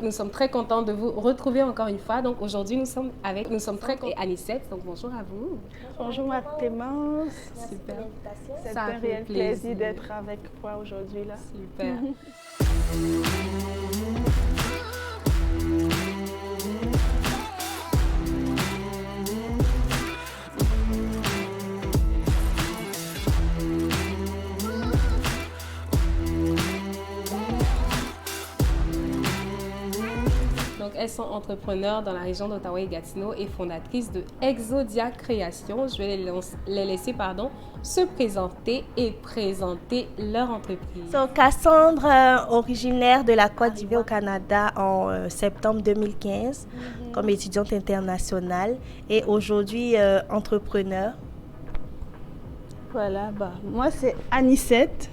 Nous sommes très contents de vous retrouver encore une fois. Donc aujourd'hui, nous sommes très contents et Anicette. Donc bonjour à vous. Bonjour Marie-Clémence. Super. C'est un réel plaisir d'être avec toi aujourd'hui là. Super. Donc, elles sont entrepreneurs dans la région d'Ottawa et Gatineau et fondatrices de Exodia Création. Je vais les laisser se présenter et présenter leur entreprise. So, Cassandre, originaire de la Côte d'Ivoire au Canada en septembre 2015 comme étudiante internationale et aujourd'hui entrepreneur. Voilà, moi c'est Anicette.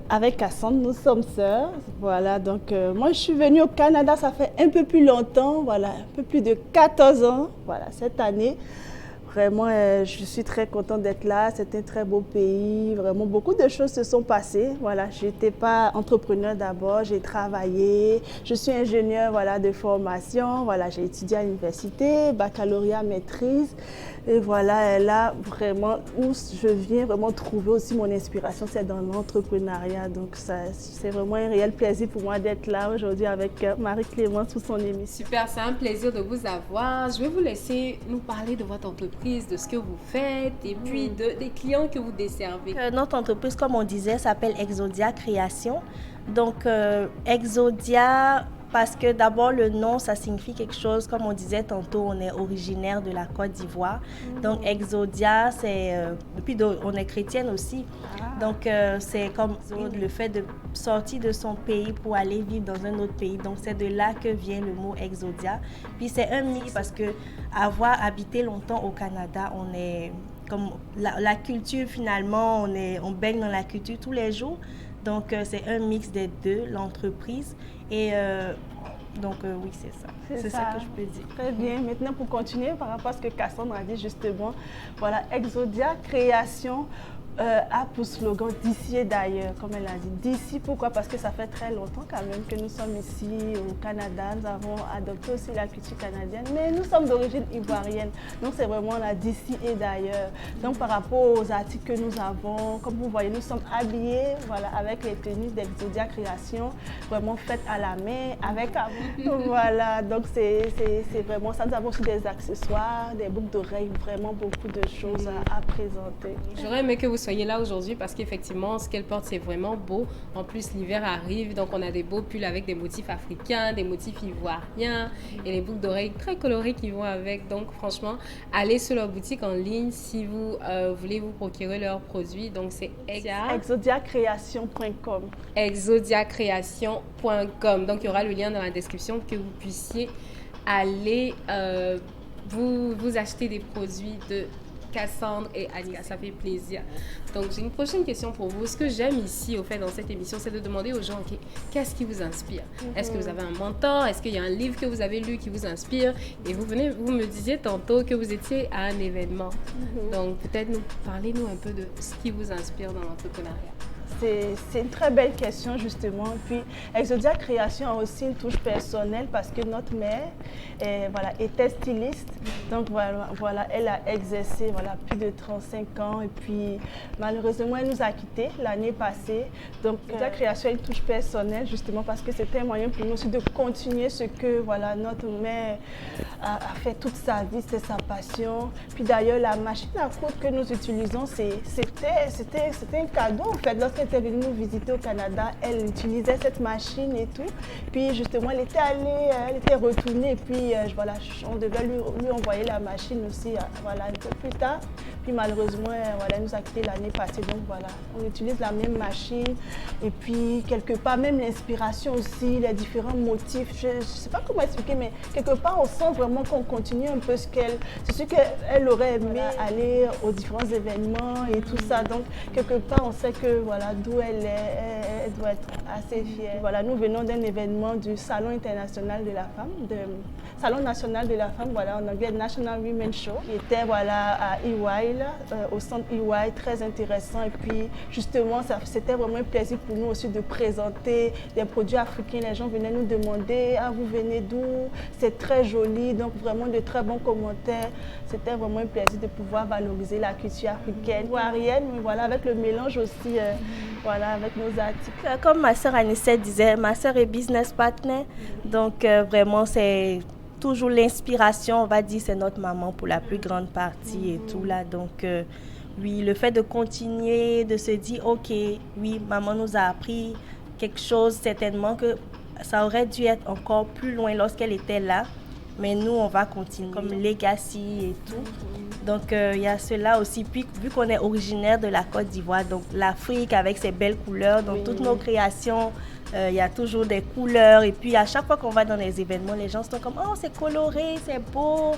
Avec Cassandre, nous sommes sœurs. Voilà, donc moi je suis venue au Canada, ça fait un peu plus longtemps, voilà, un peu plus de 14 ans, voilà, cette année. Vraiment, je suis très contente d'être là. C'est un très beau pays. Vraiment, beaucoup de choses se sont passées. Voilà, je n'étais pas entrepreneur d'abord. J'ai travaillé. Je suis ingénieure de formation. Voilà, j'ai étudié à l'université, baccalauréat, maîtrise. Et voilà, là, vraiment, où je viens vraiment trouver aussi mon inspiration, c'est dans l'entrepreneuriat. Donc, c'est vraiment un réel plaisir pour moi d'être là aujourd'hui avec Marie-Clémence pour son émission. Super, c'est un plaisir de vous avoir. Je vais vous laisser nous parler de votre entreprise, de ce que vous faites et puis des clients que vous desservez. Notre entreprise, comme on disait, s'appelle Exodia Création. Donc, Exodia, parce que d'abord, le nom, ça signifie quelque chose. Comme on disait tantôt, on est originaire de la Côte d'Ivoire. Donc, Exodia, c'est... puis on est chrétienne aussi. Donc, c'est comme le fait de sortir de son pays pour aller vivre dans un autre pays. Donc, c'est de là que vient le mot Exodia. Puis, c'est un mix parce que avoir habité longtemps au Canada, on est... Comme la culture, finalement, on baigne dans la culture tous les jours. Donc, c'est un mix des deux, l'entreprise. Et donc, oui, c'est ça. C'est ça que je peux dire. Très bien. Maintenant, pour continuer par rapport à ce que Cassandre a dit justement, voilà, Exodia Création a pour slogan d'ici et d'ailleurs, comme elle a dit. D'ici, pourquoi? Parce que ça fait très longtemps quand même que nous sommes ici au Canada. Nous avons adopté aussi la culture canadienne, mais nous sommes d'origine ivoirienne. Donc, c'est vraiment là d'ici et d'ailleurs. Donc, par rapport aux articles que nous avons, comme vous voyez, nous sommes habillés avec les tenues d'Exodia Création, vraiment faites à la main, avec voilà, donc c'est vraiment ça. Nous avons aussi des accessoires, des boucles d'oreilles, vraiment beaucoup de choses à présenter. J'aurais aimé que vous soyez là aujourd'hui parce qu'effectivement, ce qu'elle porte, c'est vraiment beau. En plus, l'hiver arrive, donc on a des beaux pulls avec des motifs africains, des motifs ivoiriens et les boucles d'oreilles très colorées qui vont avec. Donc, franchement, allez sur leur boutique en ligne si vous voulez vous procurer leurs produits. Donc, c'est exodiacreation.com. exodiacreation.com. Donc, il y aura le lien dans la description pour que vous puissiez aller vous acheter des produits de Cassandre et Anika, ça fait plaisir. Donc, j'ai une prochaine question pour vous. Ce que j'aime ici, au fait, dans cette émission, c'est de demander aux gens, okay, qu'est-ce qui vous inspire? Est-ce que vous avez un mentor? Est-ce qu'il y a un livre que vous avez lu qui vous inspire? Et vous me disiez tantôt que vous étiez à un événement. Donc, peut-être parlez-nous un peu de ce qui vous inspire dans l'entrepreneuriat. C'est une très belle question justement. Puis Exodia Création a aussi une touche personnelle parce que notre mère était styliste. Donc voilà, elle a exercé plus de 35 ans et puis malheureusement elle nous a quittés l'année passée. Donc Exodia Création a une touche personnelle justement parce que c'était un moyen pour nous aussi de continuer ce que notre mère a fait toute sa vie, c'était sa passion. Puis d'ailleurs la machine à coudre que nous utilisons, c'était un cadeau en fait. Lorsqu'elle était venue nous visiter au Canada, elle utilisait cette machine et tout. Puis justement, elle était retournée et puis on devait lui envoyer la machine aussi un peu plus tard. Puis malheureusement, elle nous a quittés l'année passée. Donc voilà, on utilise la même machine et puis quelque part, même l'inspiration aussi, les différents motifs. Je ne sais pas comment expliquer, mais quelque part, on sent vraiment qu'on continue un peu c'est sûr qu'elle aurait aimé aller aux différents événements et tout ça. Donc quelque part, on sait que d'où elle est, elle doit être assez fière. Voilà, nous venons d'un événement du Salon international de la femme, Salon national de la femme, en anglais National Women's Show, qui était à EY Isle au centre EY, très intéressant. Et puis justement, c'était vraiment un plaisir pour nous aussi de présenter des produits africains. Les gens venaient nous demander, ah, vous venez d'où? C'est très joli, donc vraiment de très bons commentaires. C'était vraiment un plaisir de pouvoir valoriser la culture africaine, ivoirienne, mais voilà, avec le mélange aussi, voilà, avec nos articles. Comme ma sœur Anissette disait, ma sœur est business partner, donc vraiment c'est toujours l'inspiration, on va dire, c'est notre maman pour la plus grande partie et tout là. Donc oui, le fait de continuer, de se dire, ok, oui, maman nous a appris quelque chose, certainement que ça aurait dû être encore plus loin lorsqu'elle était là. Mais nous, on va continuer comme legacy et tout. Donc, il y a cela aussi. Puis, vu qu'on est originaire de la Côte d'Ivoire, donc l'Afrique avec ses belles couleurs, donc toutes nos créations, il y a toujours des couleurs. Et puis, à chaque fois qu'on va dans les événements, les gens sont comme « Oh, c'est coloré, c'est beau ».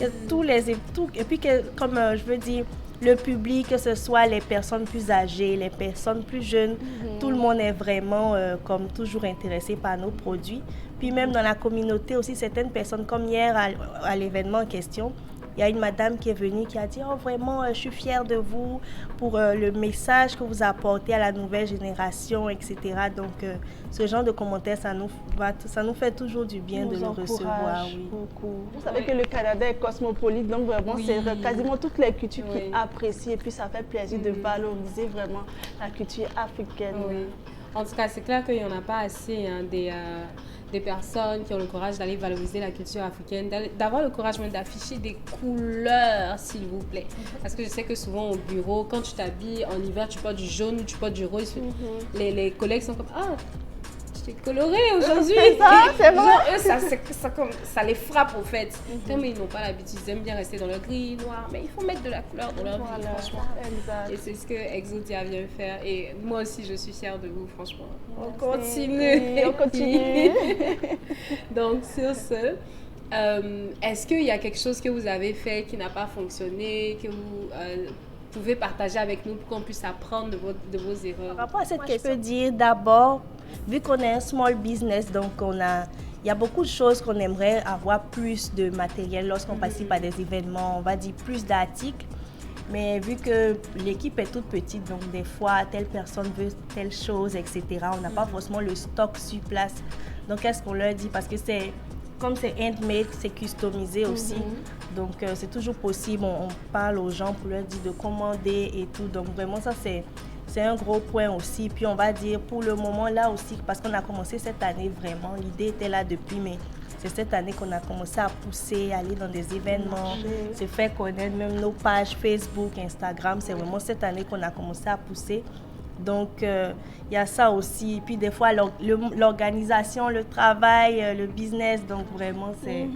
Et puis, comme je veux dire, le public, que ce soit les personnes plus âgées, les personnes plus jeunes, tout le monde est vraiment, comme toujours, intéressé par nos produits. Puis même dans la communauté aussi, certaines personnes, comme hier à l'événement en question, il y a une madame qui est venue qui a dit « Oh, vraiment, je suis fière de vous pour le message que vous apportez à la nouvelle génération, etc. » Donc, ce genre de commentaires, ça nous fait toujours du bien de le recevoir. Oui. Beaucoup. Vous savez que le Canada est cosmopolite, donc vraiment, c'est quasiment toutes les cultures qui apprécient. Et puis, ça fait plaisir de valoriser vraiment la culture africaine. Oui. En tout cas, c'est clair qu'il n'y en a pas assez des personnes qui ont le courage d'aller valoriser la culture africaine, d'avoir le courage même d'afficher des couleurs, s'il vous plaît. Parce que je sais que souvent au bureau, quand tu t'habilles en hiver, tu portes du jaune ou tu portes du rose, les collègues sont comme « Ah, tu t'es coloré aujourd'hui !» C'est vrai. Ça les frappe au fait. Mais ils n'ont pas l'habitude, ils aiment bien rester dans le gris, noir, mais il faut mettre de la couleur dans leur vie, franchement. Exact. Et c'est ce que Exodia vient faire. Et moi aussi, je suis fière de vous, franchement. On continue. Oui, on continue. Donc, sur ce, est-ce qu'il y a quelque chose que vous avez fait qui n'a pas fonctionné, que vous pouvez partager avec nous pour qu'on puisse apprendre de vos erreurs? Par rapport à cette question, je peux dire d'abord, vu qu'on est un small business, donc il y a beaucoup de choses qu'on aimerait avoir plus de matériel lorsqu'on participe à des événements, on va dire plus d'articles. Mais vu que l'équipe est toute petite, donc des fois, telle personne veut telle chose, etc., on n'a pas forcément le stock sur place. Donc, qu'est-ce qu'on leur dit? Parce que comme c'est handmade, c'est customisé aussi. Donc, c'est toujours possible. On parle aux gens pour leur dire de commander et tout. Donc, vraiment, ça, c'est un gros point aussi. Puis, on va dire, pour le moment, là aussi, parce qu'on a commencé cette année, vraiment, l'idée était là depuis, mais c'est cette année qu'on a commencé à pousser, aller dans des événements, se faire connaître, même nos pages Facebook, Instagram. C'est vraiment cette année qu'on a commencé à pousser. Donc, il y a ça aussi. Et puis, des fois, l'organisation, le travail, le business, donc vraiment, c'est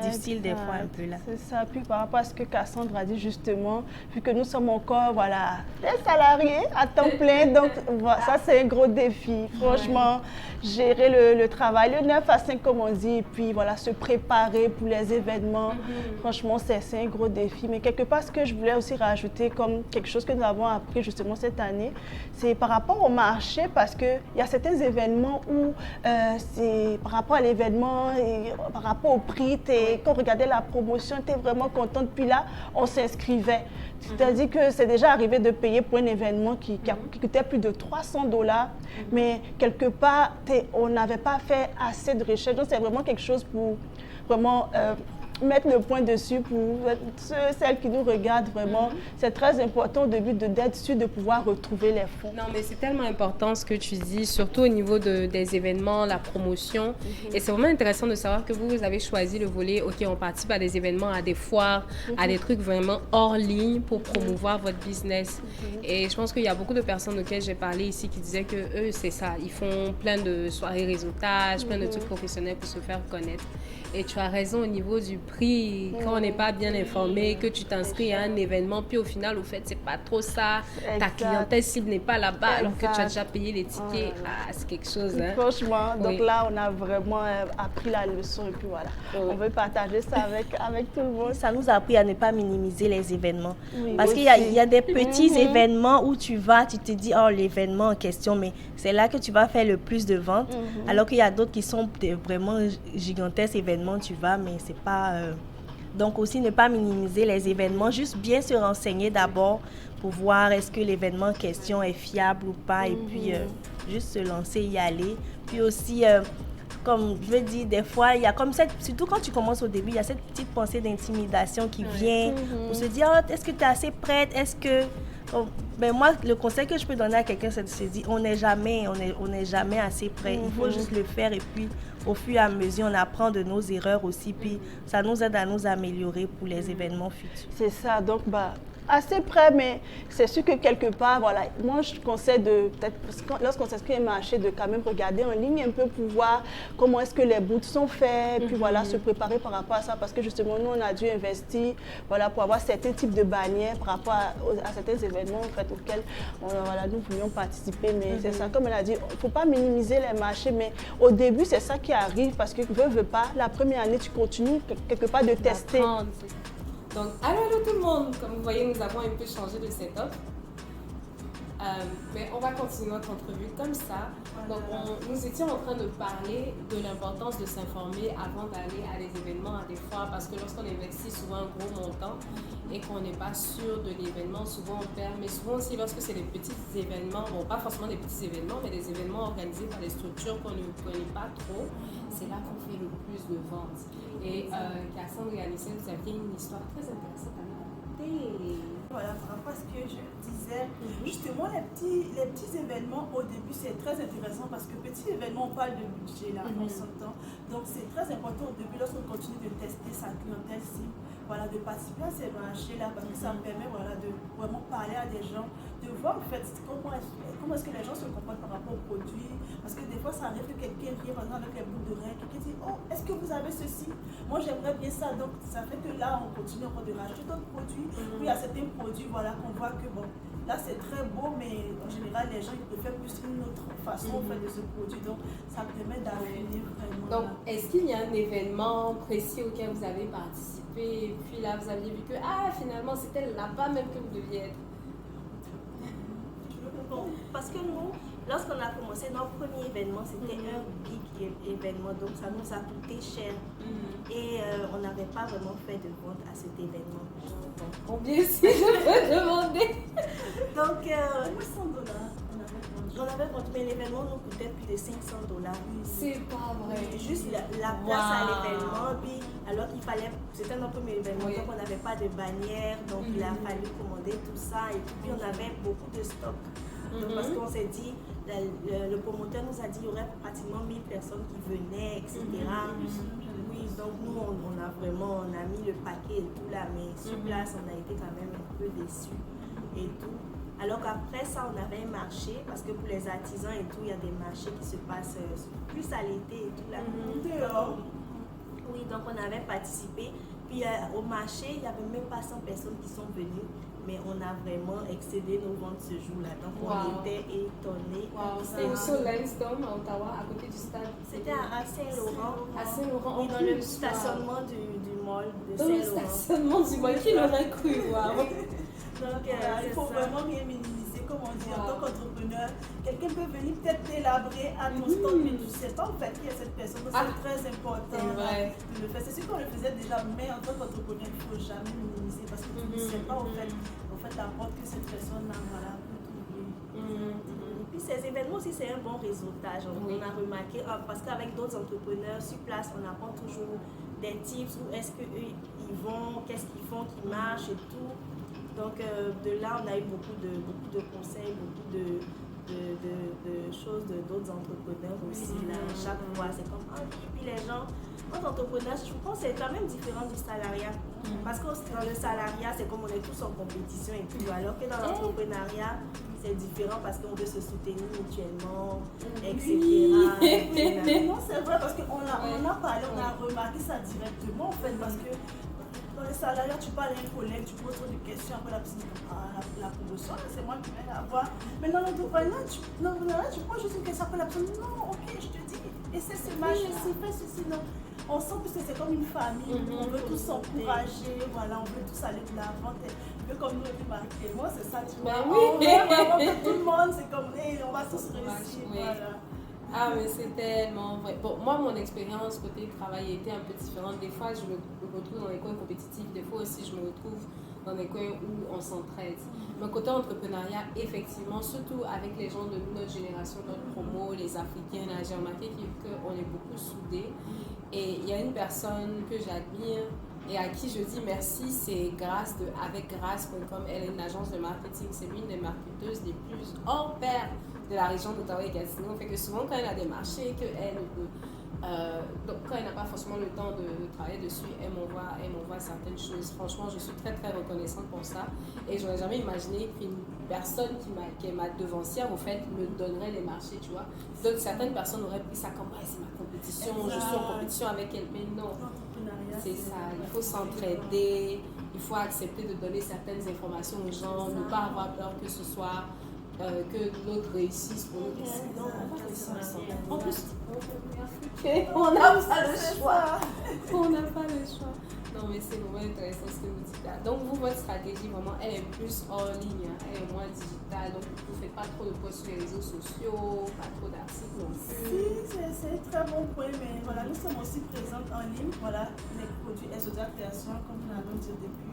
difficile des fois un peu là. C'est ça. Puis, par rapport à ce que Cassandre a dit justement, vu que nous sommes encore, voilà, des salariés à temps plein, donc voilà, ça, c'est un gros défi. Franchement, gérer le travail, le 9 à 5, comme on dit, et puis, voilà, se préparer pour les événements. Franchement, c'est un gros défi. Mais quelque part, ce que je voulais aussi rajouter comme quelque chose que nous avons appris justement cette année, c'est par rapport au marché, parce qu'il y a certains événements où c'est par rapport à l'événement, par rapport au prix, quand on regardait la promotion, tu es vraiment contente, puis là, on s'inscrivait. C'est-à-dire que c'est déjà arrivé de payer pour un événement qui coûtait plus de 300 $, mais quelque part, on n'avait pas fait assez de recherche. Donc, c'est vraiment quelque chose pour vraiment mettre le point dessus pour celles qui nous regardent vraiment. C'est très important au début d'être sûr de pouvoir retrouver les fonds. Non, mais c'est tellement important ce que tu dis, surtout au niveau des événements, la promotion. Et c'est vraiment intéressant de savoir que vous avez choisi le volet, OK, on participe à des événements, à des foires, à des trucs vraiment hors ligne pour promouvoir votre business. Et je pense qu'il y a beaucoup de personnes auxquelles j'ai parlé ici qui disaient que eux, c'est ça. Ils font plein de soirées réseautage, plein de trucs professionnels pour se faire connaître. Et tu as raison au niveau du prix. Quand on n'est pas bien informé, que tu t'inscris à un événement, puis au final, au fait, c'est pas trop ça. Ta clientèle cible n'est pas là-bas, alors que tu as déjà payé les tickets. Ah, c'est quelque chose. Hein? Franchement, donc là, on a vraiment appris la leçon. Et puis voilà, on veut partager ça avec tout le monde. Ça nous a appris à ne pas minimiser les événements. Parce qu'il y a des petits événements où tu vas, tu te dis, oh, l'événement en question, mais c'est là que tu vas faire le plus de ventes. Alors qu'il y a d'autres qui sont vraiment gigantesques événements, tu vas, mais c'est pas Donc aussi ne pas minimiser les événements, juste bien se renseigner d'abord pour voir est-ce que l'événement en question est fiable ou pas et puis juste se lancer, y aller. Puis aussi, comme je veux dire, des fois, il y a comme cette, surtout quand tu commences au début, il y a cette petite pensée d'intimidation qui vient pour se dire, oh, est-ce que tu es assez prête, est-ce que... Oh, ben moi, le conseil que je peux donner à quelqu'un, c'est de se dire, on n'est jamais assez prêt. Il faut juste le faire et puis au fur et à mesure, on apprend de nos erreurs aussi. Puis ça nous aide à nous améliorer pour les événements futurs. C'est ça, donc assez près, mais c'est sûr que quelque part, voilà, moi je conseille de, peut-être, lorsqu'on s'inscrit à un marché, de quand même regarder en ligne un peu pour voir comment est-ce que les booths sont faits, puis voilà, se préparer par rapport à ça, parce que justement, nous, on a dû investir, voilà, pour avoir certains types de bannières par rapport à certains événements, en fait, auxquels voilà, nous voulions participer, mais c'est ça, comme elle a dit, il ne faut pas minimiser les marchés, mais au début, c'est ça qui arrive, parce que veux pas, la première année, tu continues quelque part de tester. Donc, allô tout le monde! Comme vous voyez, nous avons un peu changé de setup. Mais on va continuer notre entrevue comme ça. Donc, nous étions en train de parler de l'importance de s'informer avant d'aller à des événements, à des foires, parce que lorsqu'on investit souvent un gros montant et qu'on n'est pas sûr de l'événement, souvent on perd. Mais souvent aussi, lorsque c'est des petits événements, bon, pas forcément des petits événements, mais des événements organisés par des structures qu'on ne connaît pas trop, c'est là qu'on fait le plus de ventes. Et Cassandre et Anissa, vous aviez une histoire très intéressante à nous raconter. Voilà, par rapport à ce que je disais, justement, les petits événements, au début, c'est très intéressant parce que petits événements, on parle de budget, là, on s'entend. Donc, c'est très important au début, lorsqu'on continue de tester sa clientèle cible, voilà, de participer à ces marchés-là, parce que ça me permet, voilà, de vraiment parler à des gens, de voir, en fait, comment est-ce que les gens se comportent par rapport aux produits. Parce que des fois, ça arrive que quelqu'un vient, par exemple, avec les bouts de règles, quelqu'un dit, oh, est-ce que vous avez ceci? Moi, j'aimerais bien ça. Donc, ça fait que là, on continue encore de racheter d'autres produits. Puis, il y a certains produits, voilà, qu'on voit que, bon, là, c'est très beau, mais en général, les gens, ils préfèrent plus une autre façon, en fait, de ce produit. Donc, ça permet d'affiner vraiment. Donc, est-ce qu'il y a un événement précis auquel vous avez participé, et puis là, vous aviez vu que, finalement, c'était là-bas même que vous deviez être? Bon, parce que nous, lorsqu'on a commencé notre premier événement, c'était un big événement, donc ça nous a coûté cher. Et on n'avait pas vraiment fait de vente à cet événement. Donc, combien si je peux demander? Donc, $100. on avait vendu, mais l'événement nous coûtait plus de $500. C'est pas vrai. Juste la place à l'événement, puis alors qu'il fallait, c'était notre premier événement, donc on n'avait pas de bannière, donc il a fallu commander tout ça, et puis on avait beaucoup de stock. Donc, parce qu'on s'est dit, le promoteur nous a dit qu'il y aurait pratiquement 1000 personnes qui venaient, etc. Oui, donc nous, on a mis le paquet et tout là, mais sur place, on a été quand même un peu déçus et tout. Alors qu'après ça, on avait un marché, parce que pour les artisans et tout, il y a des marchés qui se passent plus à l'été et tout là. Oui, donc on avait participé. Puis au marché, il n'y avait même pas 100 personnes qui sont venues, mais on a vraiment excédé nos ventes ce jour-là. Donc on était étonnés. Et au Soleilstorm à Ottawa, à côté du stade. C'était à Saint-Laurent. À Saint-Laurent, oui, dans le stationnement du mall de Saint-Laurent. Dans le stationnement du mall, qui l'aurait cru? Donc, il faut vraiment bien minimiser, comme on dit, en tant qu'entrepreneur. Quelqu'un peut venir peut-être t'élabrer à ton stand, mais tu ne sais pas en fait qui est cette personne. Donc, c'est très important de le faire. C'est sûr qu'on le faisait déjà, mais en tant qu'entrepreneur, il ne faut jamais minimiser parce que tu ne sais pas en fait la porte que cette personne-là peut trouver. Et puis ces événements aussi, c'est un bon réseautage. On a remarqué, parce qu'avec d'autres entrepreneurs sur place, on apprend toujours des tips, où est-ce qu'eux ils vont, qu'est-ce qu'ils font qui marche et tout. Donc de là, on a eu beaucoup de conseils, beaucoup de choses d'autres entrepreneurs aussi. Là, chaque fois, c'est comme, puis les gens, notre entrepreneur, je pense que c'est quand même différent du salariat. Parce que dans le salariat, c'est comme on est tous en compétition et tout. Alors que dans l'entrepreneuriat, c'est différent parce qu'on veut se soutenir mutuellement, etc. Non, c'est vrai parce qu'on a parlé, on a remarqué ça directement en fait. Parce que dans le salariat, tu parles à un collègue, tu poses trop de questions, après la promotion, c'est moi qui vais l'avoir. Mais dans l'entrepreneuriat, tu poses juste une question, après la personne, non, ok, je te dis, et c'est ce match, fais ceci, non. On sent que c'est comme une famille, on veut tous s'encourager, voilà, on veut tous aller de l'avant. Un peu comme nous, moi, c'est ça, tu vois. On veut vraiment que tout le monde, c'est comme, on va tous réussir, voilà. Ah, mais c'est tellement vrai. Bon, moi, mon expérience côté travail était un peu différente. Des fois, je me retrouve dans des coins compétitifs. Des fois aussi, je me retrouve dans des coins où on s'entraide. Mais côté entrepreneuriat, effectivement, surtout avec les gens de notre génération, notre promo, les Africains, là, j'ai remarqué qu'on est beaucoup soudés. Et il y a une personne que j'admire et à qui je dis merci, c'est Grâce de avecgrâce.com. Elle est une agence de marketing. C'est l'une des marketeuses les plus hors pair de la région d'Ottawa et Gatineau. Fait que souvent, quand elle a des marchés, donc quand elle n'a pas forcément le temps de travailler dessus, elle m'envoie certaines choses. Franchement, je suis très très reconnaissante pour ça. Et je n'aurais jamais imaginé qu'une personne qui est ma devancière, au fait, me donnerait les marchés, tu vois. Donc certaines personnes auraient pris ça comme, ouais, c'est ma compétition, je suis en compétition avec elle. Mais non, c'est ça. Il faut s'entraider, il faut accepter de donner certaines informations aux gens, ne pas avoir peur que ce soit que l'autre réussisse pour nous. Non, on va réussir ensemble. En plus, on n'a pas le choix. On n'a pas le choix. Non, mais c'est vraiment intéressant ce que vous dites là. Donc, vous, votre stratégie, vraiment, elle est plus hors ligne, hein. Elle est moins digitale. Donc, vous ne faites pas trop de posts sur les réseaux sociaux, pas trop d'articles non plus. Si, c'est un très bon point, mais voilà, nous sommes aussi présentes en ligne. Voilà, les produits Exodia Création, comme nous l'avons dit au début.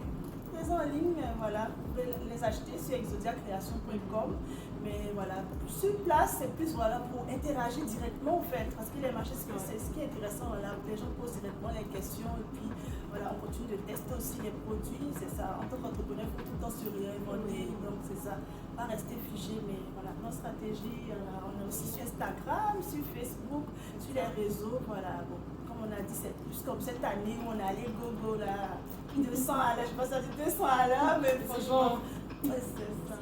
En ligne, voilà, vous pouvez les acheter sur exodiacreation.com, mais voilà, sur place, c'est plus voilà, pour interagir directement en fait, parce que les marchés, c'est ce qui est intéressant, voilà, les gens posent directement les questions et puis voilà, on continue de tester aussi les produits, c'est ça, en tant qu'entrepreneur, il faut tout le temps se réinventer, donc c'est ça, pas rester figé, mais voilà, nos stratégies, on est aussi sur Instagram, sur Facebook, sur les réseaux, voilà, bon. On a dit, c'est plus comme cette année où on est allé go là, 200 à l'heure, je pense à 200 à l'heure, mais franchement,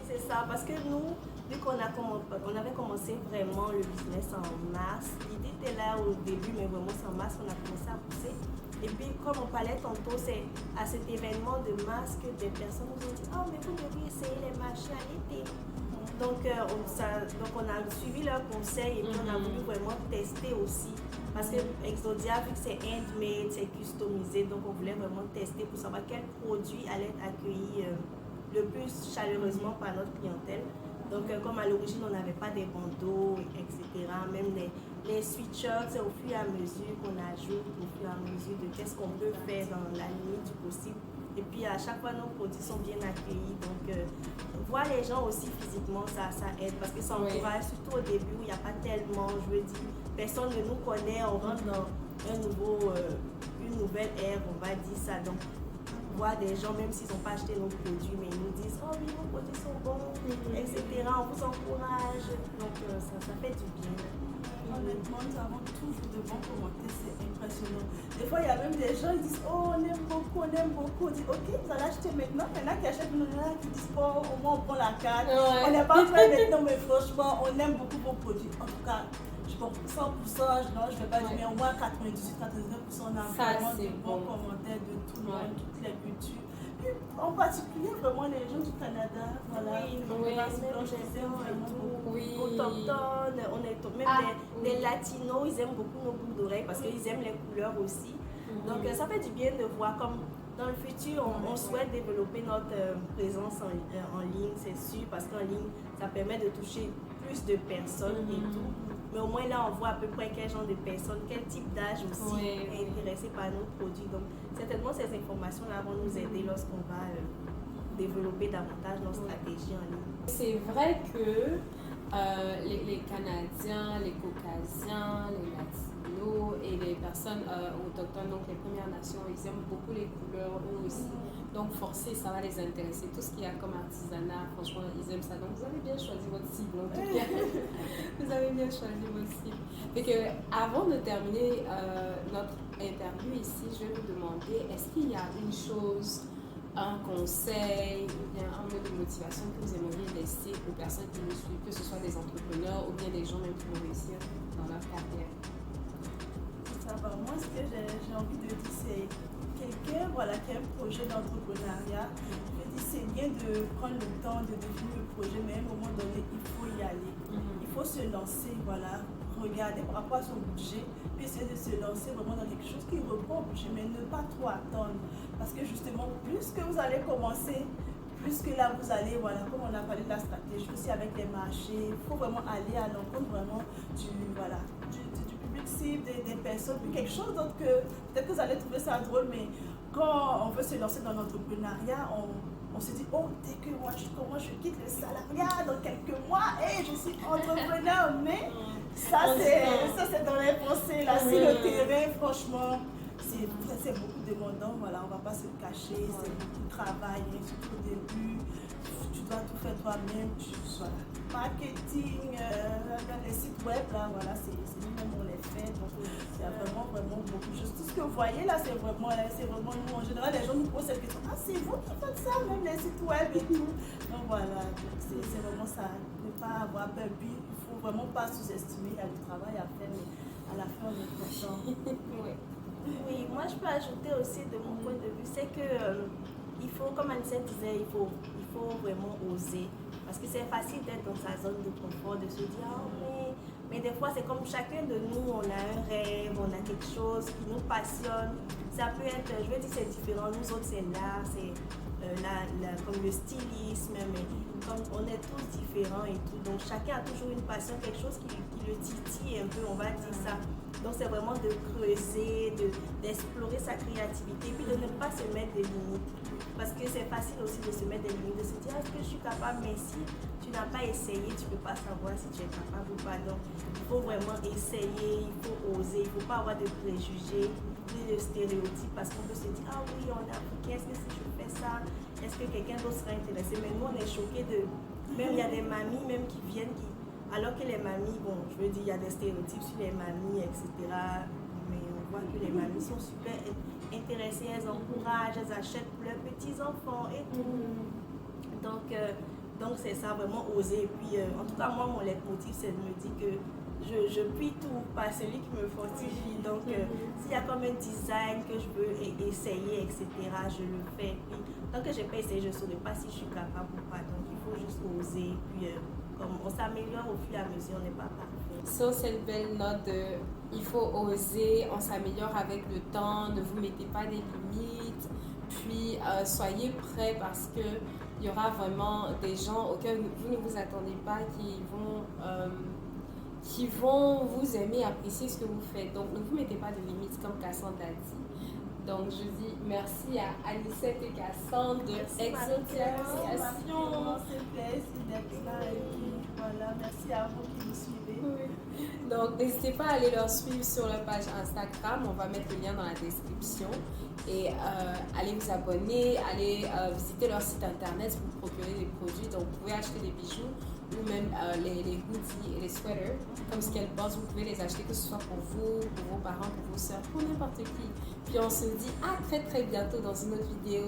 c'est ça, parce que nous, vu qu'on avait commencé vraiment le business en mars, l'idée était là au début, mais vraiment c'est en mars qu'on a commencé à pousser. Et puis, comme on parlait tantôt, c'est à cet événement de mars que des personnes nous ont dit, oh, mais vous devriez essayer les marchés à l'été. Donc, on a suivi leurs conseils et puis on a voulu vraiment tester aussi. Parce que Exodia, vu que c'est handmade, c'est customisé, donc on voulait vraiment tester pour savoir quel produit allait être accueilli le plus chaleureusement par notre clientèle. Donc, comme à l'origine, on n'avait pas des bandeaux, etc. Même les sweatshirts, c'est au fur et à mesure qu'on ajoute, au fur et à mesure de qu'est-ce qu'on peut faire dans la limite du possible. Et puis, à chaque fois, nos produits sont bien accueillis. Donc, voir les gens aussi physiquement, ça aide. Parce que ça encourage, surtout au début où il n'y a pas tellement, je veux dire, personne ne nous connaît, on rentre dans une nouvelle ère, on va dire ça. Donc, voir des gens, même s'ils n'ont pas acheté nos produits, mais ils nous disent, oh oui, vos produits sont bons, etc. On vous encourage. Donc, ça fait du bien. Honnêtement, nous avons toujours de bons commentaires, c'est impressionnant. Des fois, il y a même des gens qui disent, oh, on aime beaucoup, on aime beaucoup. On dit, ok, vous allez acheter maintenant. Il y en a qui achètent maintenant, il y en a qui disent, oh, au moins on prend la carte. Ouais. On n'est pas prêt maintenant, mais franchement, on aime beaucoup vos produits. En tout cas, je pense 100%, non, je ne vais pas dire, mais au moins 98-99%, on a vraiment de bons commentaires de tout le monde, toutes les cultures. Puis, en particulier, vraiment, les gens du Canada, voilà, oui, autochtones, même des latinos, ils aiment beaucoup nos boucles d'oreilles parce qu'ils aiment les couleurs aussi. Donc, ça fait du bien de voir comme dans le futur, on souhaite développer notre présence en ligne, c'est sûr, parce qu'en ligne, ça permet de toucher plus de personnes et tout. Mais au moins là, on voit à peu près quel genre de personnes, quel type d'âge aussi est intéressé par nos produits. Donc, certainement, ces informations-là vont nous aider lorsqu'on va développer davantage nos stratégies en ligne. C'est vrai que les Canadiens, les Caucasiens, les Latinos et les personnes autochtones, donc les Premières Nations, ils aiment beaucoup les couleurs eux aussi. Donc forcément, ça va les intéresser. Tout ce qu'il y a comme artisanat, franchement, ils aiment ça. Donc vous avez bien choisi votre cible en tout cas. Vous avez bien choisi votre cible. Fait que, avant de terminer notre interview ici, je vais vous demander, est-ce qu'il y a une chose, un conseil ou bien un mot de motivation que vous aimeriez laisser aux personnes qui nous suivent, que ce soit des entrepreneurs ou bien des gens même qui vont réussir dans leur carrière? Ça va. Moi, ce que j'ai envie de dire, c'est quelqu'un qui a un projet d'entrepreneuriat. Je dis, c'est bien de prendre le temps de définir le projet, mais à un moment donné, il faut y aller. Il faut se lancer, regarder par rapport à son budget, puis essayer de se lancer vraiment dans quelque chose qui répond au budget, mais ne pas trop attendre. Parce que justement, plus que vous allez commencer, plus que là, vous allez, voilà, comme on a parlé de la stratégie aussi avec les marchés, il faut vraiment aller à l'encontre vraiment du public cible, des personnes, puis quelque chose d'autre que, peut-être que vous allez trouver ça drôle, mais quand on veut se lancer dans l'entrepreneuriat, on se dit, oh, dès que moi je quitte le salariat dans quelques mois, et je suis entrepreneur, mais ça c'est dans les pensées, là, si le terrain, franchement, c'est beaucoup demandant, voilà, on ne va pas se cacher, c'est beaucoup de travail, surtout au début, tu dois tout faire toi-même, voilà. Marketing, les sites web, là, voilà, c'est nous-mêmes on les fait, donc il y a vraiment beaucoup de choses. Tout ce que vous voyez là, c'est vraiment nous, en général, les gens nous posent cette question, ah, c'est vous qui faites ça, même les sites web et tout. Donc voilà, c'est vraiment ça, ne pas avoir peur, puis il ne faut vraiment pas sous-estimer, il y a du travail à faire, mais à la fin, on est content. Oui, moi je peux ajouter aussi de mon point de vue, c'est que il faut, comme Anicette disait, il faut vraiment oser. Parce que c'est facile d'être dans sa zone de confort, de se dire, oh, mais des fois c'est comme chacun de nous, on a un rêve, on a quelque chose qui nous passionne. Ça peut être, je veux dire c'est différent, nous autres c'est l'art, c'est comme le stylisme, mais comme on est tous différents et tout. Donc chacun a toujours une passion, quelque chose qui le titille un peu, on va dire ça. Donc c'est vraiment de creuser, d'explorer sa créativité, puis de ne pas se mettre des limites. Parce que c'est facile aussi de se mettre des limites, de se dire est-ce que je suis capable, mais si tu n'as pas essayé, tu ne peux pas savoir si tu es capable ou pas. Donc il faut vraiment essayer, il faut oser, il ne faut pas avoir de préjugés, ni de stéréotypes, parce qu'on peut se dire ah oui, on est africain, est-ce que si je fais ça, est-ce que quelqu'un d'autre sera intéressé? Mais nous on est choqués de, même il y a des mamies même qui viennent, alors que les mamies, bon, je veux dire, il y a des stéréotypes sur les mamies, etc. Mais on voit que les mamies sont super intéressées, elles encouragent, elles achètent pour leurs petits-enfants et tout. Donc c'est ça, vraiment oser. Et puis, en tout cas, moi, mon leitmotiv, c'est de me dire que je puis tout par celui qui me fortifie. Donc, s'il y a comme un design que je veux essayer, etc., je le fais. Puis, tant que je n'ai pas essayé, je ne saurais pas si je suis capable ou pas. Donc, il faut juste oser. Puis, comme on s'améliore au fur et à mesure, on n'est pas parfait. Sur cette belle note de il faut oser, on s'améliore avec le temps, ne vous mettez pas des limites, puis soyez prêts parce que il y aura vraiment des gens auxquels vous ne vous attendez pas qui vont vous aimer, apprécier ce que vous faites. Donc ne vous mettez pas de limites comme Cassandre l'a dit. Donc je dis merci à Anicette et Cassandre de Exodia Création. C'est plaisir d'être là et puis voilà, merci à vous qui nous suivez. Oui. Donc n'hésitez pas à aller leur suivre sur leur page Instagram, on va mettre le lien dans la description et allez vous abonner, allez visiter leur site internet pour vous procurer des produits. Donc vous pouvez acheter des bijoux ou même les hoodies et les sweaters comme ce qu'elles pensent, vous pouvez les acheter que ce soit pour vous, pour vos parents, pour vos soeurs, pour n'importe qui. Puis on se dit à très très bientôt dans une autre vidéo.